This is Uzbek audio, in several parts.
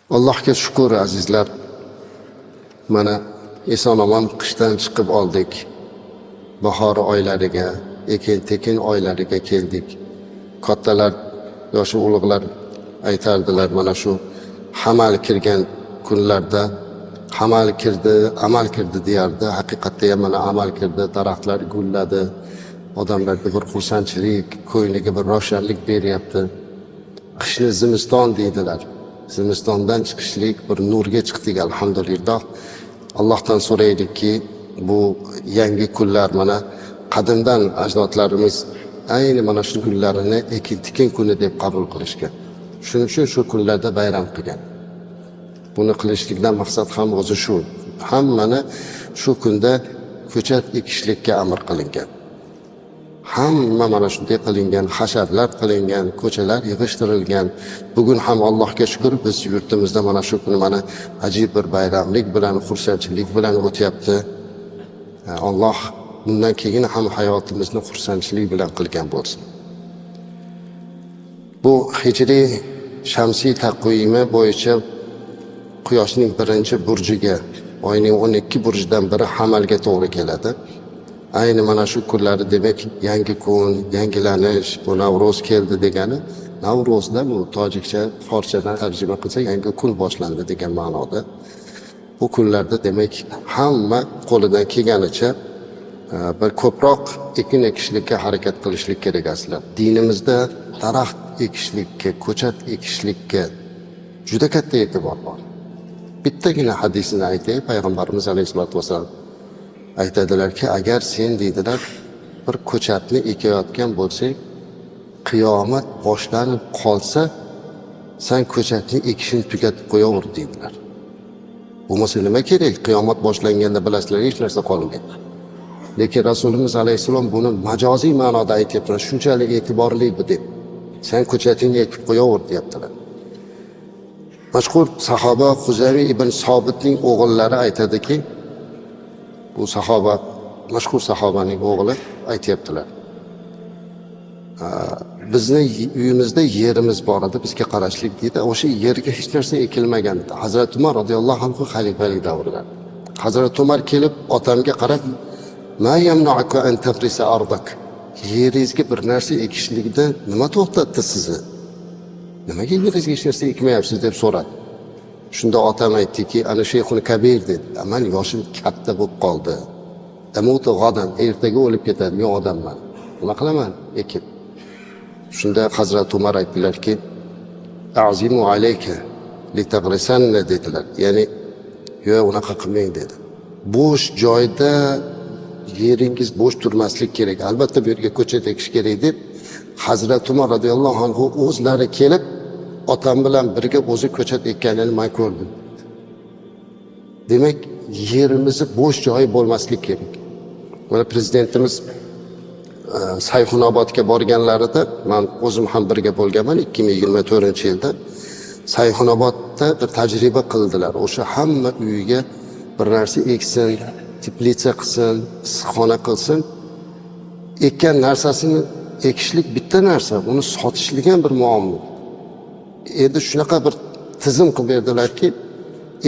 Allohga shukr azizlar. Mana eson-omon qishdan chiqib oldik. Bahor oylariga, ekin-tekin oylariga keldik. Kattalar, yoshi ulug'lar aytardilar, mana shu hamal kirgan kunlarda hamal kirdi, amal kirdi deyardi. Haqiqatda ham mana amal kirdi, daraxtlar gulladi. Odamlarga bir xursandchilik, ko'ngliga bir ravshanlik beryapti. Qishni zimiston deydilar. Zimistondan chiqishlik bir nurga chiqdik alhamdulillah. Allohdan so'raylikki, bu yangi kunlar mana qadimdan ajdodlarimiz ayni mana shu kunlarini ekin-tikin kuni deb qabul qilishgan. Shuning uchun shu kunlarda bayram qilgan. Buni qilishlikdan maqsad ham o'zi shu. Hammani shu kunda ko'chat ekishlikka amr qilingan. Hamma mana shunday qilingan, hasharlar qilingan, ko'chalar yig'ishtirilgan. Bugun ham Allohga shukr, biz yurtimizda mana shu kun mana ajib bir bayramlik bilan, xursandchilik bilan o'tyapti. Alloh bundan keyin ham hayotimizni xursandchilik bilan qilgan bo'lsin. Bu hijriy shamsiy taqvimi bo'yicha Quyoshning birinchi burjiga, oyning 12 burjidan biri hamalga to'g'ri keladi. Ayni mana shu kunlari demak yangi kun, yangilanish, bu Navro'z keldi degani. Navro'zda bu tojikcha, forschadan tarjima qilsa yangi kun boshlandi degan ma'noda. Bu kunlarda demak hamma qo'lidan kelganicha bir ko'proq ekin ekishlikka harakat qilishlik kerak aslida. Dinimizda daraxt ekishlikka, ko'chat ekishlikka juda katta e'tibor bor. Bittagina hadisini aytay, payg'ambarimiz alayhisolatu vasallam aytadilarki, agar sen deydilar bir ko'chatni ekayotgan bo'lsang, qiyomat boshlanib qolsa, sen ko'chatni ekishni tugatib qo'yaver deydilar. Bo'lmasa nima kerak? Qiyomat boshlanganda bilasizlar, hech narsa qolmaydi. Lekin Rasulimiz alayhisalom buni majoziy ma'noda aytibdilar. Shunchalik e'tiborli bu deb. Sen ko'chatingni ekib qo'yaver deyaptilar. Mashhur sahoba Huzaymi ibn Sobitning o'g'illari aytadiki, bu sahoba, mashhur sahobaning o'g'li aytayaptilar. Bizni uyimizda yerimiz bor edi, bizga qarashlik deydi. O'sha yerga hech narsa ekilmagan edi. Hazrat Umar radhiyallohu anhu xalifalik davrida. Hazrat Umar kelib otamga qarab, "Ma yamna'uka an tafrisa ardak?" Yeringizga bir narsa ekishlikda nima to'xtatdi sizni? Nimaga yeringizga hech narsa ekmayapsiz deb so'radi. Shunda otam aytdiki, ana shayxun kabir dedi. Men yoshim katta bo'lib qoldi. Amutu g'adan, ertaga o'lib ketadigan odamman. Nima qilaman? Ekin. Shunda Hazrat Umar aytdilarki, "A'zimu alayka litagrisanna" dedilar. Ya'ni, "Yo'q, unaqa qilmang" dedi. Bo'sh joyda yeringiz bo'sh turmaslik kerak. Albatta bu yerga ko'chat ekish kerak deb Hazrat Umar radhiyallohu anhu o'zlari kelib otam bilan birga o'zi ko'chat ekkanini men ko'rdim. Demak, yerimizni bo'sh joyi bo'lmaslik kerak. Mana prezidentimiz Sayxunobodga borganlarida men o'zim ham birga bo'lganman 2024-yilda. Sayxunobodda bir tajriba qildilar. O'sha hamma uyiga bir narsa eksin, teplitsa qilsin, issiqxona qilsin. Ekkan narsasini ekishlik bitta narsa, uni sotishlik ham bir muammo. Endi shunaqa bir tizim qilib berdilarki,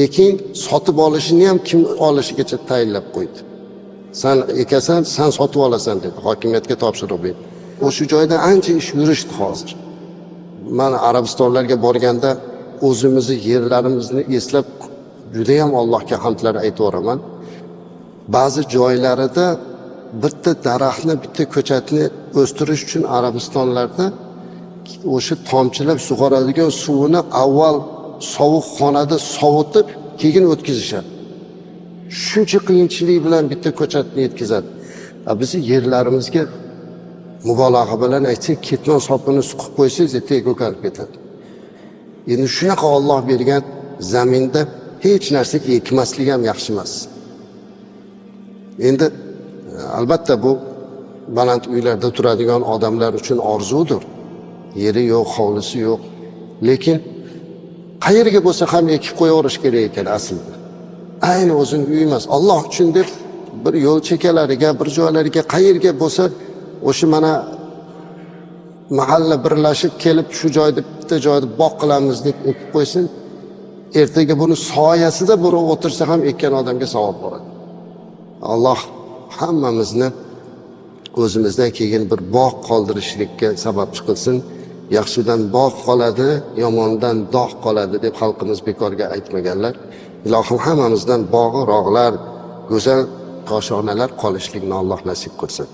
ekin sotib olishini ham kim olishigacha tayinlab qo'ydi. Sen ekasan, sen sotib olasan dedi. Hokimiyatga topshiriq berdi. O'sha joyda ancha ish yurishdi hozir. Men Arabistonlarga borganda o'zimizni yerlarimizni eslab juda ham Allohga hamdlar aytaveraman. Ba'zi joylarida bitta daraxtni, bitta ko'chatni o'stirish uchun Arabistonlarda o'sha tomchilab sug'oradigan suvini avval sovuq xonada sovutib, keyin o'tkazishadi. Shuncha qiyinchilik bilan bitta ko'chatni yetkazadi. Bizni yerlarimizga mubolag'a bilan aytsak, ketmon sopini suqib qo'ysangiz, ertaga ko'karib ketadi. Endi shunaqa Alloh bergan zaminda hech narsa ekmaslik ham yaxshi emas. Endi albatta bu baland uylarda turadigan odamlar uchun orzudir. Yeri yo'q, hovlisi yo'q. Lekin qayerga bo'lsa ham ekib qo'yaverish kerak ekan aslida. Ayni o'zing uy emas, Alloh uchun deb bir yo'l chekalariga, bir joylariga qayerga bo'lsa o'sha mana mahalla birlashib kelib shu joyda bitta joyda bog' qilamiz deb ekib qo'ysin, ertaga buni soyasida birov o'tirsa ham ekkan odamga savob boradi. Alloh hammamizni o'zimizdan keyin bir bog' qoldirishlikka sababchi qilsin. Yaxshidan bog' qoladi, yomondan dog' qoladi deb xalqimiz bekorga aytmaganlar. Ilohim hammamizdan bog'i, rog'lar, go'zal koshonalar qolishlikni Alloh nasib qilsin.